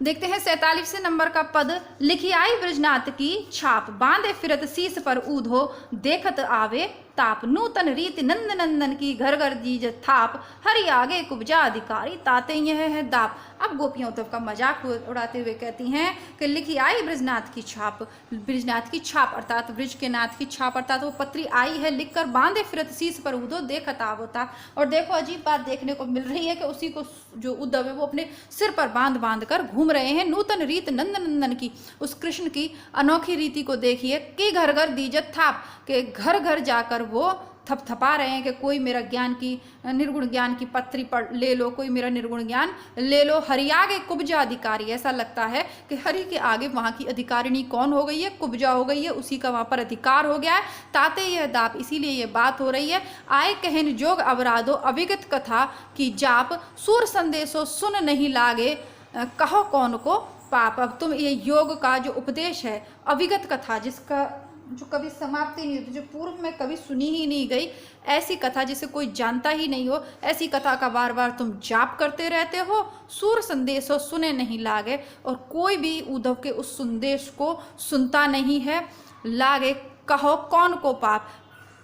देखते हैं 47वें नंबर का पद। लिखी आई ब्रजनाथ की छाप, बांधे फिरत शीस पर ऊधो, देखत आवे ताप, नूतन रीति नंद नंदन की घर घर दीज थाप, हरि आगे कुब्जा अधिकारी ताते यह है दाप। अब गोपियां उद्धव का मजाक उड़ाते हुए कहती हैं कि लिखी आई ब्रजनाथ की छाप, ब्रजनाथ की छाप अर्थात ब्रज के नाथ की छाप अर्थात वो पत्री आई है, लिखकर बांधे फिरत शीश पर उद्धव देखत आवता। और देखो अजीब बात देखने को मिल रही है कि उसी को जो उद्धव है वो अपने सिर पर बांध बांध कर घूम रहे हैं। नूतन रीत नंद नंदन की, उस कृष्ण की अनोखी रीति को देखिए कि घर घर दीजत थाप, के घर घर जाकर वो थपथपा रहे हैं कि कोई मेरा ज्ञान की निर्गुण ज्ञान की पत्री पढ़ ले लो, कोई मेरा निर्गुण ज्ञान ले लो। हरि आगे कुब्जा अधिकारी, ऐसा लगता है कि हरि के आगे वहाँ की अधिकारिणी कौन हो गई है, कुब्जा हो गई है, उसी का वहाँ पर अधिकार हो गया है। ताते यह दाप, इसीलिए ये बात हो रही है। आए कहन जोग अवराधो अविगत कथा की जाप, सूर संदेशो सुन नहीं लागे कहो कौन को पाप। अब तुम ये योग का जो उपदेश है, अविगत कथा जिसका जो कभी समाप्ति नहीं होती, जो पूर्व में कभी सुनी ही नहीं गई, ऐसी कथा जिसे कोई जानता ही नहीं हो, ऐसी कथा का बार बार तुम जाप करते रहते हो। सूर संदेश हो सुने नहीं लागे, और कोई भी उद्धव के उस संदेश को सुनता नहीं है। लागे कहो कौन को पाप,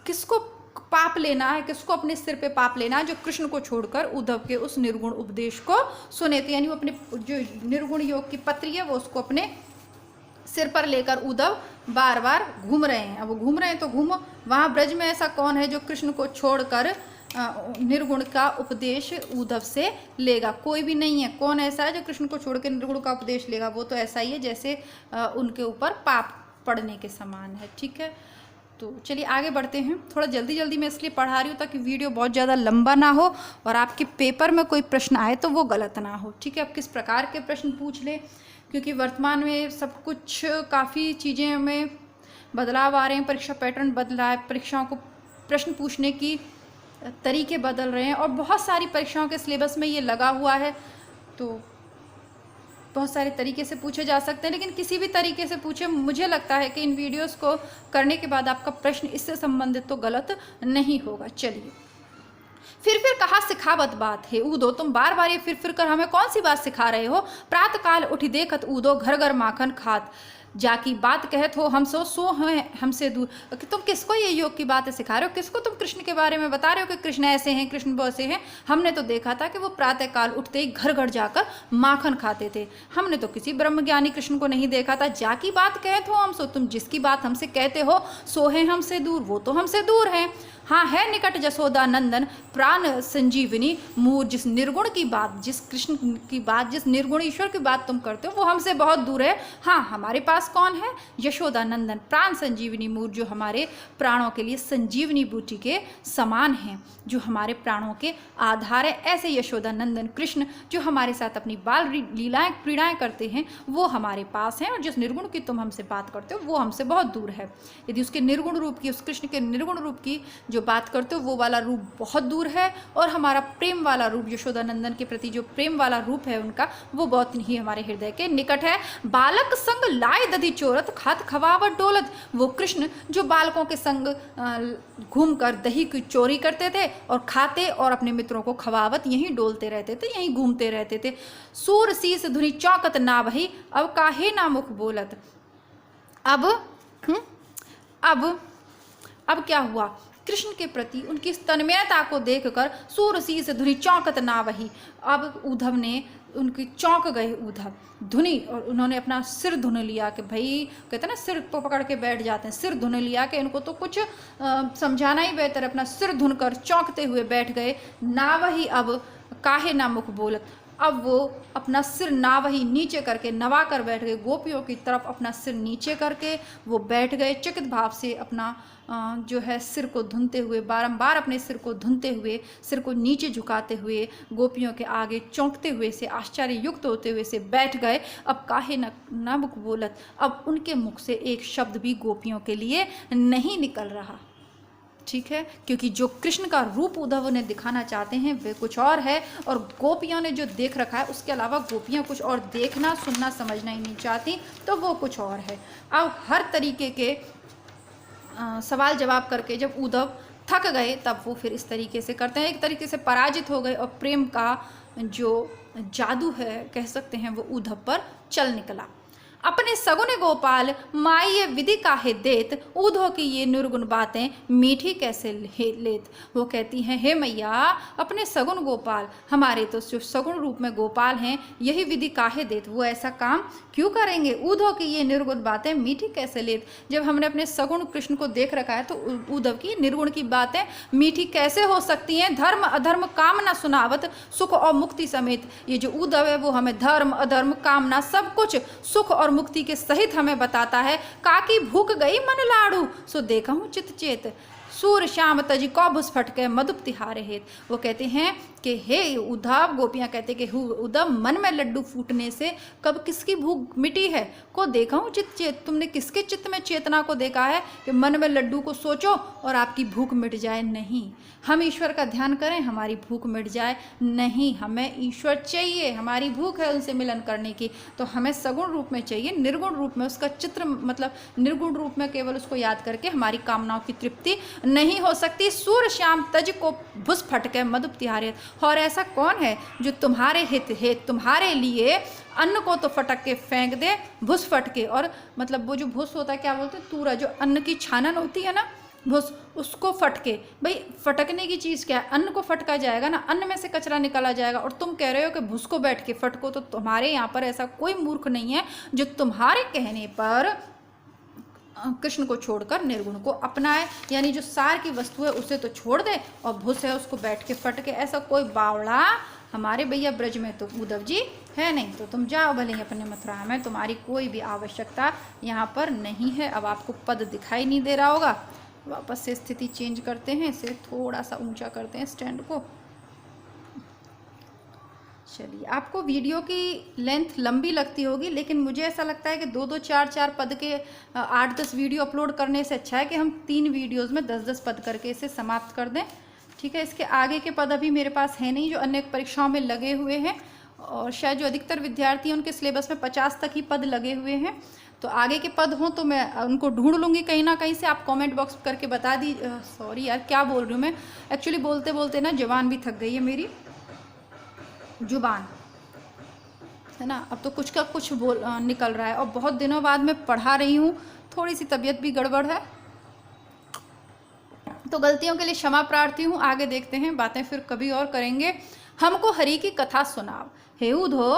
किसको पाप लेना है, किसको अपने सिर पे पाप लेना है, जो कृष्ण को छोड़कर उद्धव के उस निर्गुण उपदेश को सुने थे। यानी वो अपने जो निर्गुण योग की पत्री है वो उसको अपने सिर पर लेकर उद्धव बार बार घूम रहे हैं। अब वो घूम रहे हैं तो घूमो, वहाँ ब्रज में ऐसा कौन है जो कृष्ण को छोड़कर निर्गुण का उपदेश उद्धव से लेगा? कोई भी नहीं है। कौन ऐसा है जो कृष्ण को छोड़कर निर्गुण का उपदेश लेगा? वो तो ऐसा ही है जैसे उनके ऊपर पाप पड़ने के समान है। ठीक है, तो चलिए आगे बढ़ते हैं। थोड़ा जल्दी जल्दी मैं इसलिए पढ़ा रही हूँ ताकि वीडियो बहुत ज़्यादा लंबा ना हो और आपके पेपर में कोई प्रश्न आए तो वो गलत ना हो। ठीक है, अब किस प्रकार के प्रश्न पूछ ले, क्योंकि वर्तमान में सब कुछ काफ़ी चीज़ें में बदलाव आ रहे हैं, परीक्षा पैटर्न बदला है, परीक्षाओं को प्रश्न पूछने की तरीके बदल रहे हैं और बहुत सारी परीक्षाओं के सिलेबस में ये लगा हुआ है। तो बहुत सारे तरीके से पूछे जा सकते हैं, लेकिन किसी भी तरीके से पूछे, मुझे लगता है कि इन वीडियोस को करने के बाद आपका प्रश्न इससे संबंधित तो गलत नहीं होगा। चलिए, फिर कहा सिखावत बात है ऊदो, तुम बार बार ये फिर कर हमें कौन सी बात सिखा रहे हो? प्रातः काल उठी देखत ऊदो, घर घर माखन खात, जाकी बात कहत हो हम सो हैं हमसे दूर। कि तुम किसको ये योग की बातें सिखा रहे हो? किसको तुम कृष्ण के बारे में बता रहे हो कि कृष्ण ऐसे हैं, कृष्ण वैसे हैं? हमने तो देखा था कि वो प्रातः काल उठते ही घर घर जाकर माखन खाते थे। हमने तो किसी ब्रह्मज्ञानी कृष्ण को नहीं देखा था। जाकी बात कहत हो हम सो, तुम जिसकी बात हमसे कहते हो सो है हमसे दूर, वो तो हमसे दूर है। हाँ है निकट जसोदा नंदन प्राण संजीवनी मूर, जिस निर्गुण की बात, जिस कृष्ण की बात, जिस निर्गुण ईश्वर की बात तुम करते हो वो हमसे बहुत दूर है। हाँ हमारे पास कौन है? यशोदा नंदन प्राण संजीवनी मूर, जो हमारे प्राणों के लिए संजीवनी बूटी के समान हैं, जो हमारे प्राणों के आधार है। ऐसे यशोदा नंदन कृष्ण जो हमारे साथ अपनी बाल लीलाएं क्रीड़ाएं करते हैं वो हमारे पास हैं, और जिस निर्गुण की तुम हमसे बात करते हो वो हमसे बहुत दूर है। यदि उसके निर्गुण रूप की, उस कृष्ण के निर्गुण रूप की जो बात करते हो वो वाला रूप बहुत दूर है, और हमारा प्रेम वाला रूप, यशोदा नंदन के प्रति जो प्रेम वाला रूप है उनका, वो बहुत ही हमारे हृदय के निकट है। बालक संग लाए दधी चोरत खात खवावत डोलत, वो कृष्ण जो बालकों के संग घूमकर दही की चोरी करते थे और खाते और अपने मित्रों को खवावत यहीं डोलते रहते थे, यहीं घूमते रहते थे। सूर शीस धुनि चौकत ना वही, अब काहे ना मुख बोलत। अब क्या हुआ? कृष्ण के प्रति उनकी तन्मयता को देखकर सूर शीस धुनि चौंकत ना वही। अब उद्धव ने उनकी चौंक गए उद्धव धुनि, और उन्होंने अपना सिर धुन लिया कि भाई कहते हैं ना सिर पकड़ के बैठ जाते हैं, सिर धुन लिया कि इनको तो कुछ समझाना ही बेहतर, अपना सिर धुन कर चौंकते हुए बैठ गए। ना वही अब काहे ना मुख बोलत, अब वो अपना सिर ना वही नीचे करके नवा कर बैठ गए, गोपियों की तरफ अपना सिर नीचे करके वो बैठ गए, चकित भाव से अपना जो है सिर को धुनते हुए, बारंबार अपने सिर को धुनते हुए, सिर को नीचे झुकाते हुए, गोपियों के आगे चौंकते हुए से, आश्चर्य युक्त होते हुए से बैठ गए। अब काहे ना मुख बोलत, अब उनके मुख से एक शब्द भी गोपियों के लिए नहीं निकल रहा। ठीक है, क्योंकि जो कृष्ण का रूप उद्धव ने दिखाना चाहते हैं वे कुछ और है, और गोपियों ने जो देख रखा है उसके अलावा गोपियां कुछ और देखना, सुनना, समझना ही नहीं चाहती, तो वो कुछ और है। अब हर तरीके के सवाल जवाब करके जब उद्धव थक गए तब वो फिर इस तरीके से करते हैं, एक तरीके से पराजित हो गए, और प्रेम का जो जादू है कह सकते हैं वो उद्धव पर चल निकला। अपने सगुन गोपाल माई ये विधि काहे देत, ऊधो की ये निर्गुण बातें मीठी कैसे लेत। वो कहती हैं हे मैया, अपने सगुन गोपाल, हमारे तो जो सगुन रूप में गोपाल हैं, यही विधि काहे देत, वो ऐसा काम क्यों करेंगे। ऊधो की ये निर्गुण बातें मीठी कैसे लेत, जब हमने अपने सगुण कृष्ण को देख रखा है तो उद्धव की निर्गुण की बातें मीठी कैसे हो सकती हैं। धर्म अधर्म कामना सुनावत सुख और मुक्ति समेत, ये जो उद्धव है वो हमें धर्म अधर्म कामना सब कुछ सुख और मुक्ति के सहित हमें बताता है। काकी भूख गई मन लाड़ू, सो देखा हूँ चित चेत, सूर श्याम तजी कौभुस फटके मधुप तिहारे हेत। वो कहते हैं कि हे उद्धव, गोपियाँ कहते कि उद्धव, मन में लड्डू फूटने से कब किसकी भूख मिटी है, को देखा हूँ चित चेत, तुमने किसके चित्त में चेतना को देखा है कि मन में लड्डू को सोचो और आपकी भूख मिट जाए। नहीं, हम ईश्वर का ध्यान करें हमारी भूख मिट जाए, नहीं, हमें ईश्वर चाहिए, हमारी भूख है उनसे मिलन करने की, तो हमें सगुण रूप में चाहिए, निर्गुण रूप में उसका चित्र, मतलब निर्गुण रूप में केवल उसको याद करके हमारी कामनाओं की तृप्ति नहीं हो सकती। सूर्य श्याम तज को भुस फटके मधुप तिहारे, और ऐसा कौन है जो तुम्हारे हित है, तुम्हारे लिए अन्न को तो फटक के फेंक दे, भुस फटके, और मतलब वो जो भुस होता है क्या बोलते हैं, तूरा, जो अन्न की छानन होती है ना, भुस, उसको फटके। भाई फटकने की चीज़ क्या है, अन्न को फटका जाएगा ना, अन्न में से कचरा निकाला जाएगा, और तुम कह रहे हो कि भुस को बैठ के फटको। तो तुम्हारे यहाँ पर ऐसा कोई मूर्ख नहीं है जो तुम्हारे कहने पर कृष्ण को छोड़कर निर्गुण को अपनाए, यानी जो सार की वस्तु है उसे तो छोड़ दे और भुस है उसको बैठ के फटके। ऐसा कोई बावड़ा हमारे भैया ब्रज में तो उद्धव जी है नहीं, तो तुम जाओ भले ही अपने मथुरा में, तुम्हारी कोई भी आवश्यकता यहाँ पर नहीं है। अब आपको पद दिखाई नहीं दे रहा होगा, वापस से स्थिति चेंज करते हैं, इसे थोड़ा सा ऊंचा करते हैं स्टैंड को। चलिए, आपको वीडियो की लेंथ लंबी लगती होगी, लेकिन मुझे ऐसा लगता है कि 2-2 4-4 पद के 8-10 वीडियो अपलोड करने से अच्छा है कि हम 3 वीडियोज़ में 10-10 पद करके इसे समाप्त कर दें। ठीक है, इसके आगे के पद अभी मेरे पास है नहीं, जो अन्य परीक्षाओं में लगे हुए हैं, और शायद जो अधिकतर विद्यार्थी हैं उनके सिलेबस में 50 तक ही पद लगे हुए हैं। तो आगे के पद हों तो मैं उनको ढूंढ लूँगी कहीं ना कहीं से, आप कमेंट बॉक्स करके बता दी। सॉरी यार, क्या बोल रही हूँ मैं, एक्चुअली बोलते बोलते ना ज़ुबान भी थक गई है मेरी, जुबान है ना, अब तो कुछ का कुछ बोल निकल रहा है, और बहुत दिनों बाद मैं पढ़ा रही हूँ, थोड़ी सी तबीयत भी गड़बड़ है, तो गलतियों के लिए क्षमा प्रार्थी हूँ। आगे देखते हैं, बातें फिर कभी और करेंगे। हमको हरि की कथा सुनाओ हे उधो,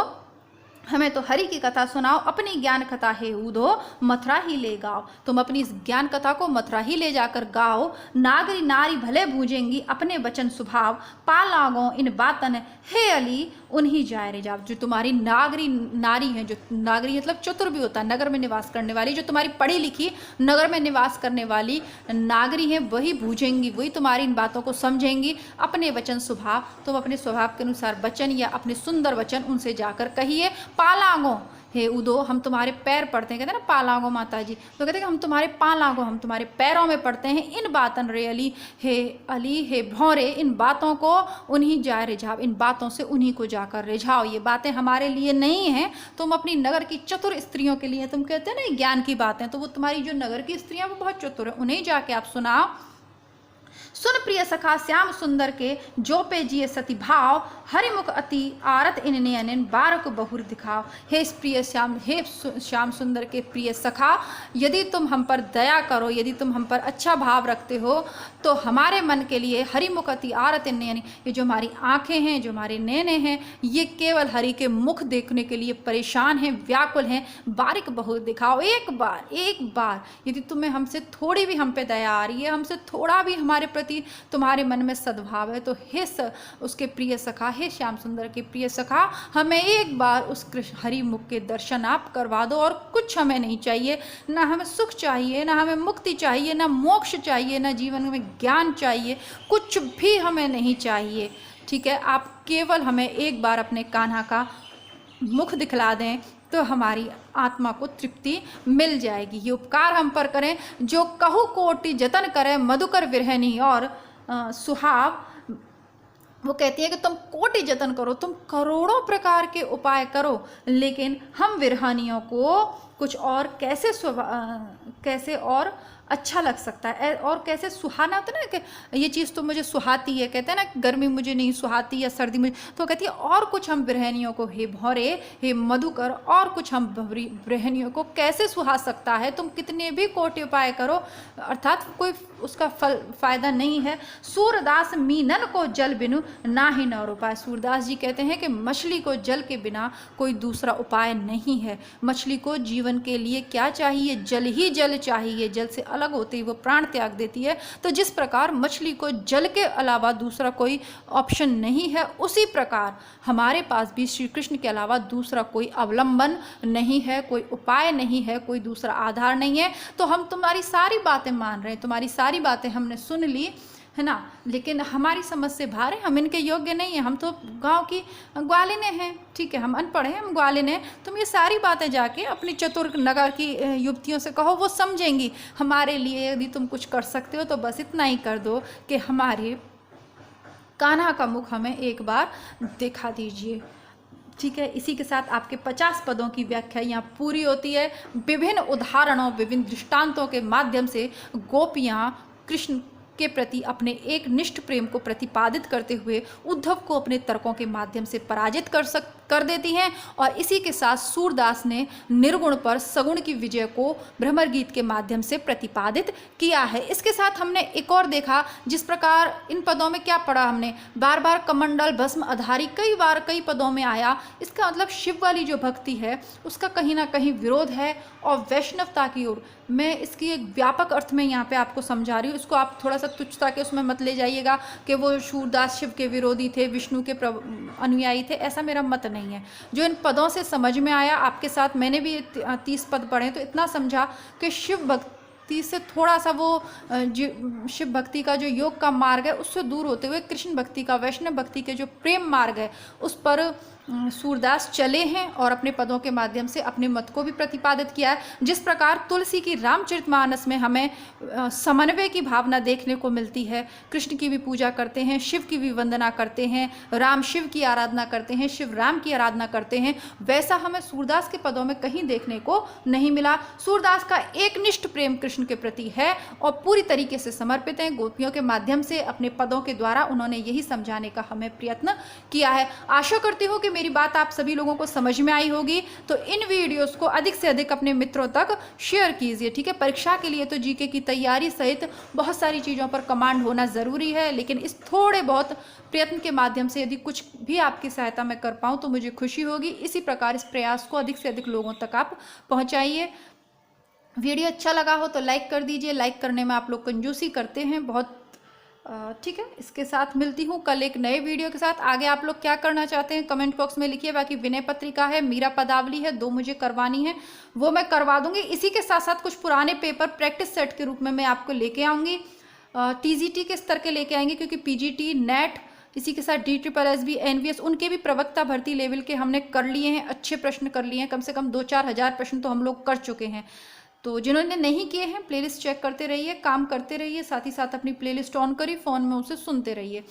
हमें तो हरि की कथा सुनाओ, अपनी ज्ञान कथा हे उधो मथुरा ही ले गाओ। तुम अपनी इस ज्ञान कथा को मथुरा ही ले जाकर गाओ। नागरी नारी भले बूझेंगी अपने वचन स्वभाव, पा लागो इन बातन हे अली उन्हीं जाए रे जाओ। जो तुम्हारी नागरी नारी है, जो नागरी मतलब चतुर भी होता है, नगर में निवास करने वाली, जो तुम्हारी पढ़ी लिखी नगर में निवास करने वाली नागरी है, वही बूझेंगी, वही तुम्हारी इन बातों को समझेंगी। अपने वचन स्वभाव, तुम अपने स्वभाव के अनुसार वचन या अपने सुंदर वचन उनसे जाकर कहिए। पालांगो हे उदो, हम तुम्हारे पैर पड़ते हैं, कहते हैं ना पालांगो माता जी, तो कहते हैं कि हम तुम्हारे पालांगो, हम तुम्हारे पैरों में पड़ते हैं। इन बातन रे अली हे भौरे, इन बातों को उन्हीं जाए रिझाओ, इन बातों से उन्हीं को जाकर रिझाओ। ये बातें हमारे लिए नहीं हैं, तुम अपनी नगर की चतुर स्त्रियों के लिए, तुम कहते हैं ना ज्ञान की बातें, तो वो तुम्हारी जो नगर की स्त्रियां वो बहुत चतुर है, उन्हें जाके आप सुनाओ। सुन प्रिय सखा श्याम सुंदर के, जो पे जिए सती भाव, हरिमुख अति आरत इन नयन बारक बहुर दिखाओ। हे प्रिय श्याम, हे श्याम सुंदर के प्रिय सखा, यदि तुम हम पर दया करो, यदि तुम हम पर अच्छा भाव रखते हो, तो हमारे मन के लिए हरिमुख अति आरत इन नयन, ये जो हमारी आंखें हैं, जो हमारे नैने हैं, ये केवल हरि के मुख देखने के लिए परेशान हैं, व्याकुल हैं। बारिक बहुर दिखाओ, एक बार यदि तुम्हें हमसे थोड़ी भी हम पे दया आ रही है, हमसे थोड़ा भी हमारे प्रति तुम्हारे मन में सद्भाव है, तो हे उसके प्रिय सखा, हे श्याम सुंदर के प्रिय सखा, हमें एक बार उस कृष्ण हरि मुख के दर्शन आप करवा दो। और कुछ हमें नहीं चाहिए, ना हमें सुख चाहिए, ना हमें मुक्ति चाहिए, ना मोक्ष चाहिए, ना जीवन में ज्ञान चाहिए, कुछ भी हमें नहीं चाहिए। ठीक है, आप केवल हमें एक बार अपने कान्हा का मुख दिखला दें तो हमारी आत्मा को तृप्ति मिल जाएगी। ये उपकार हम पर करें, जो कहु कोटि जतन करे, मधुकर विरहनी और सुहाव। वो कहती है कि तुम कोटि जतन करो, तुम करोड़ों प्रकार के उपाय करो, लेकिन हम विरहानियों को कुछ और कैसे और अच्छा लग सकता है। और कैसे सुहाना होता है ना कि ये चीज़ तो मुझे सुहाती है, कहते हैं ना गर्मी मुझे नहीं सुहाती या सर्दी मुझे, तो कहती है और कुछ हम गृहिणियों को, हे भौरे हे मधुकर, और कुछ हम गृहिणियों को कैसे सुहा सकता है, तुम कितने भी कोटि उपाय करो, अर्थात कोई उसका फायदा नहीं है। सूरदास मीनन को जल बिनु ना ही और उपाय। सूरदास जी कहते हैं कि मछली को जल के बिना कोई दूसरा उपाय नहीं है। मछली को जीवन के लिए क्या चाहिए? जल ही जल चाहिए। जल से अलग होते ही वो प्राण त्याग देती है। तो जिस प्रकार मछली को जल के अलावा दूसरा कोई ऑप्शन नहीं है, उसी प्रकार हमारे पास भी श्री कृष्ण के अलावा दूसरा कोई अवलंबन नहीं है, कोई उपाय नहीं है, कोई दूसरा आधार नहीं है। तो हम तुम्हारी सारी बातें मान रहे हैं, तुम्हारी सारी बातें हमने सुन ली है ना, लेकिन हमारी समझ से बाहर है, हम इनके योग्य नहीं हैं, हम तो गांव की ग्वालिनें हैं, ठीक है, हम अनपढ़ हैं, हम ग्वालिनें हैं। तुम ये सारी बातें जाके अपनी चतुर नगर की युवतियों से कहो, वो समझेंगी। हमारे लिए यदि तुम कुछ कर सकते हो तो बस इतना ही कर दो कि हमारे कान्हा का मुख हमें एक बार दिखा दीजिए। ठीक है, इसी के साथ आपके 50 पदों की व्याख्या यहाँ पूरी होती है। विभिन्न उदाहरणों, विभिन्न दृष्टांतों के माध्यम से गोपियाँ कृष्ण के प्रति अपने एक निष्ठ प्रेम को प्रतिपादित करते हुए उद्धव को अपने तर्कों के माध्यम से पराजित कर देती हैं। और इसी के साथ सूरदास ने निर्गुण पर सगुण की विजय को भ्रमर गीत के माध्यम से प्रतिपादित किया है। इसके साथ हमने एक और देखा, जिस प्रकार इन पदों में क्या पढ़ा हमने, बार बार कमंडल भस्म आधारी कई बार कई पदों में आया। इसका मतलब शिव वाली जो भक्ति है उसका कहीं ना कहीं विरोध है और वैष्णवता की ओर। मैं इसकी एक व्यापक अर्थ में यहाँ पे आपको समझा रही हूँ, इसको आप थोड़ा सा तुच्छता के उसमें मत ले जाइएगा कि वो सूरदास शिव के विरोधी थे, विष्णु के अनुयायी थे, ऐसा मेरा मत नहीं है। जो इन पदों से समझ में आया आपके साथ, मैंने भी 30 पद पढ़े तो इतना समझा कि शिव भक्ति से थोड़ा सा वो शिव भक्ति का जो योग का मार्ग है उससे दूर होते हुए कृष्ण भक्ति का, वैष्णव भक्ति के जो प्रेम मार्ग है उस पर सूरदास चले हैं और अपने पदों के माध्यम से अपने मत को भी प्रतिपादित किया है। जिस प्रकार तुलसी की रामचरितमानस में हमें समन्वय की भावना देखने को मिलती है, कृष्ण की भी पूजा करते हैं, शिव की भी वंदना करते हैं, राम शिव की आराधना करते हैं, शिव राम की आराधना करते हैं, वैसा हमें सूरदास के पदों में कहीं देखने को नहीं मिला। सूरदास का एक निष्ठ प्रेम कृष्ण के प्रति है और पूरी तरीके से समर्पित हैं। गोपियों के माध्यम से अपने पदों के द्वारा उन्होंने यही समझाने का हमें प्रयत्न किया है। आशा करती हूँ कि मेरी बात आप सभी लोगों को समझ में आई होगी। तो इन वीडियोस को अधिक से अधिक अपने मित्रों तक शेयर कीजिए। ठीक है, परीक्षा के लिए तो जीके की तैयारी सहित बहुत सारी चीज़ों पर कमांड होना ज़रूरी है, लेकिन इस थोड़े बहुत प्रयत्न के माध्यम से यदि कुछ भी आपकी सहायता मैं कर पाऊँ तो मुझे खुशी होगी। इसी प्रकार इस प्रयास को अधिक से अधिक लोगों तक आप पहुँचाइए। वीडियो अच्छा लगा हो तो लाइक कर दीजिए, लाइक करने में आप लोग कंजूसी करते हैं बहुत। ठीक है, इसके साथ मिलती हूँ कल एक नए वीडियो के साथ। आगे आप लोग क्या करना चाहते हैं कमेंट बॉक्स में लिखिए। बाकी विनय पत्रिका है, मीरा पदावली है, 2 मुझे करवानी है, वो मैं करवा दूंगी। इसी के साथ साथ कुछ पुराने पेपर प्रैक्टिस सेट के रूप में मैं आपको लेके आऊँगी। TGT के स्तर के लेके आएंगे, क्योंकि PGT नेट, इसी के साथ DSSB NVS उनके भी प्रवक्ता भर्ती लेवल के हमने कर लिए हैं, अच्छे प्रश्न कर लिए हैं, कम से कम 2-4 हज़ार प्रश्न तो हम लोग कर चुके हैं। तो जिन्होंने नहीं किए हैं प्लेलिस्ट चेक करते रहिए, काम करते रहिए, साथ ही साथ अपनी प्लेलिस्ट ऑन करिए, फ़ोन में उसे सुनते रहिए।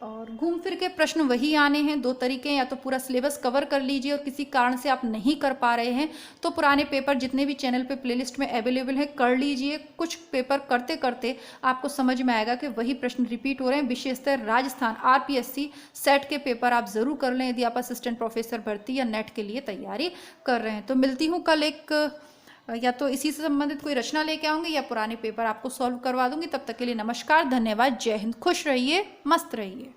और घूम फिर के प्रश्न वही आने हैं, 2 तरीके, या तो पूरा सिलेबस कवर कर लीजिए और किसी कारण से आप नहीं कर पा रहे हैं तो पुराने पेपर जितने भी चैनल पे प्लेलिस्ट में अवेलेबल है कर लीजिए। कुछ पेपर करते करते आपको समझ में आएगा कि वही प्रश्न रिपीट हो रहे हैं। विशेषतर राजस्थान RPSC सेट के पेपर आप ज़रूर कर लें यदि आप असिस्टेंट प्रोफेसर भर्ती या नेट के लिए तैयारी कर रहे हैं। तो मिलती हूँ कल एक, या तो इसी से संबंधित कोई रचना लेके आऊँगी या पुराने पेपर आपको सॉल्व करवा दूंगी। तब तक के लिए नमस्कार, धन्यवाद, जय हिंद, खुश रहिए, मस्त रहिए।